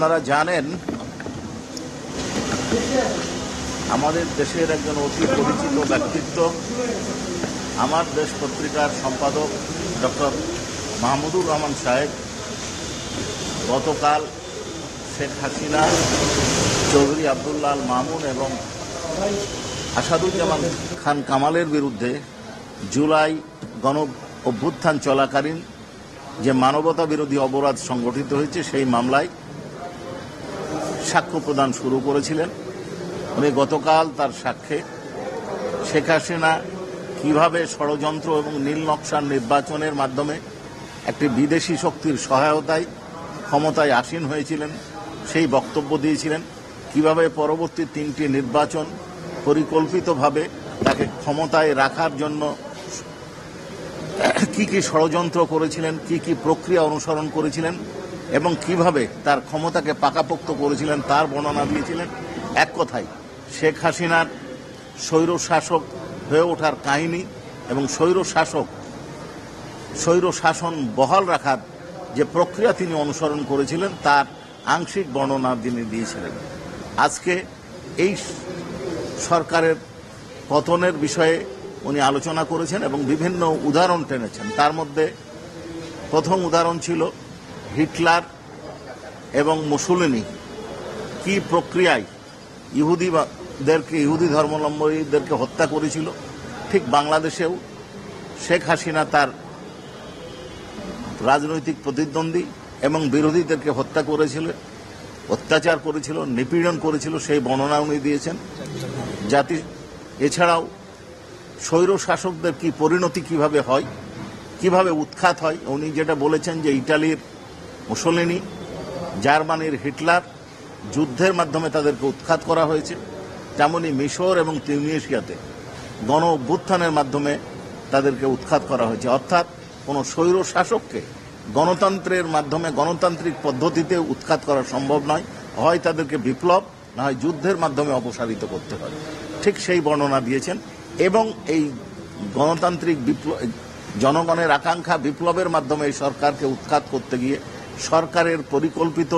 আপনারা জানেন আমাদের দেশের একজন অতি পরিচিত ব্যক্তিত্ব আমার দেশ পত্রিকার সম্পাদক ডক্টর মাহমুদুর রহমান সাহেব গতকাল শেখ হাসিনা, চৌধুরী আবদুল্লাহ আল মামুন এবং আসাদুজ্জামান খান কামালের বিরুদ্ধে জুলাই গণ অভ্যুত্থান চলাকালীন যে মানবতা বিরোধী অপরাধ সংগঠিত হয়েছে সেই মামলায় সাক্ষ্য প্রদান শুরু করেছিলেন। উনি গতকাল তার সাক্ষ্যে শেখ হাসিনা কিভাবে ষড়যন্ত্র এবং নীল নকশার নির্বাচনের মাধ্যমে একটি বিদেশি শক্তির সহায়তায় ক্ষমতায় আসীন হয়েছিলেন সেই বক্তব্য দিয়েছিলেন। কিভাবে পরবর্তী তিনটি নির্বাচন পরিকল্পিতভাবে তাকে ক্ষমতায় রাখার জন্য কি কি ষড়যন্ত্র করেছিলেন, কি কি প্রক্রিয়া অনুসরণ করেছিলেন এবং কিভাবে তার ক্ষমতাকে পাকাপোক্ত করেছিলেন তার বর্ণনা দিয়েছিলেন। এক কথায় শেখ হাসিনার স্বৈর শাসক হয়ে ওঠার কাহিনী এবং স্বৈর শাসন বহাল রাখার যে প্রক্রিয়া তিনি অনুসরণ করেছিলেন তার আংশিক বর্ণনা তিনি দিয়েছিলেন। আজকে এই সরকারের পতনের বিষয়ে উনি আলোচনা করেছেন এবং বিভিন্ন উদাহরণ টেনেছেন। তার মধ্যে প্রথম উদাহরণ ছিল হিটলার এবং মুসোলিনি কি প্রক্রিয়ায় ইহুদি ধর্মাবলম্বীদেরকে হত্যা করেছিল। ঠিক বাংলাদেশেও শেখ হাসিনা তার রাজনৈতিক প্রতিদ্বন্দ্বী এবং বিরোধীদেরকে হত্যা করেছিল, অত্যাচার করেছিল, নিপীড়ন করেছিল, সেই বর্ণনা উনি দিয়েছেন। এছাড়াও স্বৈর শাসকদের কি পরিণতি কিভাবে হয়, কিভাবে উৎখাত হয়, উনি যেটা বলেছেন যে ইটালির মুসোলিনি, জার্মানির হিটলার যুদ্ধের মাধ্যমে তাদেরকে উৎখাত করা হয়েছে, তেমনি মিশর এবং তিউনিসিয়াতে গণ অভ্যুত্থানের মাধ্যমে তাদেরকে উৎখাত করা হয়েছে। অর্থাৎ কোনো স্বৈর শাসককে গণতন্ত্রের মাধ্যমে গণতান্ত্রিক পদ্ধতিতে উৎখাত করা সম্ভব নয়, হয় তাদেরকে বিপ্লব না হয় যুদ্ধের মাধ্যমে অপসারিত করতে হয়। ঠিক সেই বর্ণনা দিয়েছেন এবং এই গণতান্ত্রিক জনগণের আকাঙ্ক্ষা বিপ্লবের মাধ্যমে এই সরকারকে উৎখাত করতে গিয়ে সরকারের পরিকল্পিত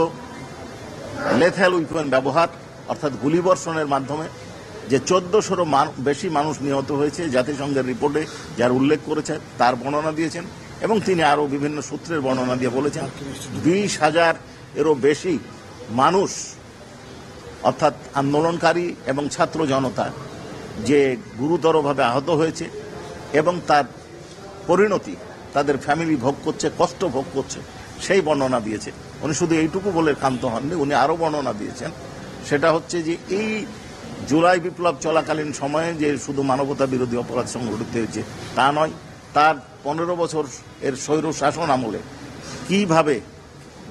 লেথাল উইপেন ব্যবহার অর্থাৎ গুলিবর্ষণের মাধ্যমে যে 1400-এরও বেশি মানুষ নিহত হয়েছে জাতিসংঘের রিপোর্টে যার উল্লেখ করেছে তার বর্ণনা দিয়েছেন এবং তিনি আরও বিভিন্ন সূত্রের বর্ণনা দিয়ে বলেছেন 20,000-এরও বেশি মানুষ অর্থাৎ আন্দোলনকারী এবং ছাত্র জনতা যে গুরুতরভাবে আহত হয়েছে এবং তার পরিণতি তাদের ফ্যামিলি ভোগ করছে, কষ্ট ভোগ করছে, সেই বর্ণনা দিয়েছে। উনি শুধু এইটুকু বলে ক্ষান্ত হননি, উনি আরও বর্ণনা দিয়েছেন। সেটা হচ্ছে যে এই জুলাই বিপ্লব চলাকালীন সময়ে যে শুধু মানবতা বিরোধী অপরাধ সংঘটিত হয়েছে তা নয়, তার 15 বছর এর স্বৈর শাসন আমলে কিভাবে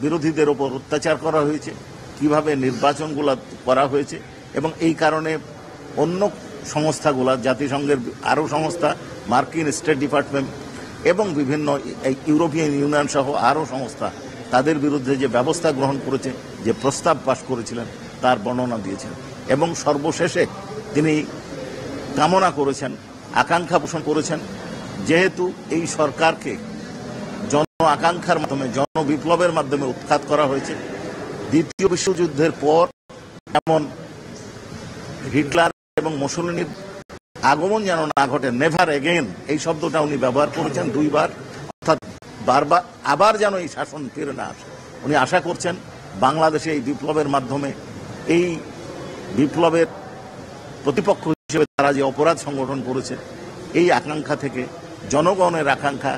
বিরোধীদের ওপর অত্যাচার করা হয়েছে, কিভাবে নির্বাচনগুলো করা হয়েছে এবং এই কারণে অন্য সংস্থাগুলো, জাতিসংঘের আরও সংস্থা, মার্কিন স্টেট ডিপার্টমেন্ট এবং বিভিন্ন ইউরোপিয়ান ইউনিয়ন সহ আরও সংস্থা তাদের বিরুদ্ধে যে ব্যবস্থা গ্রহণ করেছে, যে প্রস্তাব পাশ করেছিলেন তার বর্ণনা দিয়েছেন এবং সর্বশেষে তিনি কামনা করেছেন, আকাঙ্ক্ষা পোষণ করেছেন যেহেতু এই সরকারকে জন আকাঙ্ক্ষার মাধ্যমে জনবিপ্লবের মাধ্যমে উৎখাত করা হয়েছে, দ্বিতীয় বিশ্বযুদ্ধের পর এমন হিটলার এবং মুসোলিনির আগমন যেন না ঘটে, নেভার এগেইন এই শব্দটা উনি ব্যবহার করেছেন 2 বার, অর্থাৎ বারবার আবার যেন এই শাসন ফিরে না আসে। উনি আশা করছেন বাংলাদেশে এই বিপ্লবের মাধ্যমে এই বিপ্লবের প্রতিপক্ষ হিসেবে তারা যে অপরাধ সংগঠন করেছে এই আকাঙ্ক্ষা থেকে জনগণের আকাঙ্ক্ষা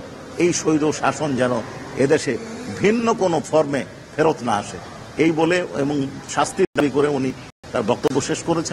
এই স্বৈর শাসন যেন এদেশে ভিন্ন কোনো ফর্মে ফেরত না আসে এই বলে এবং শাস্তির দাবি করে উনি তার বক্তব্য শেষ করেছেন।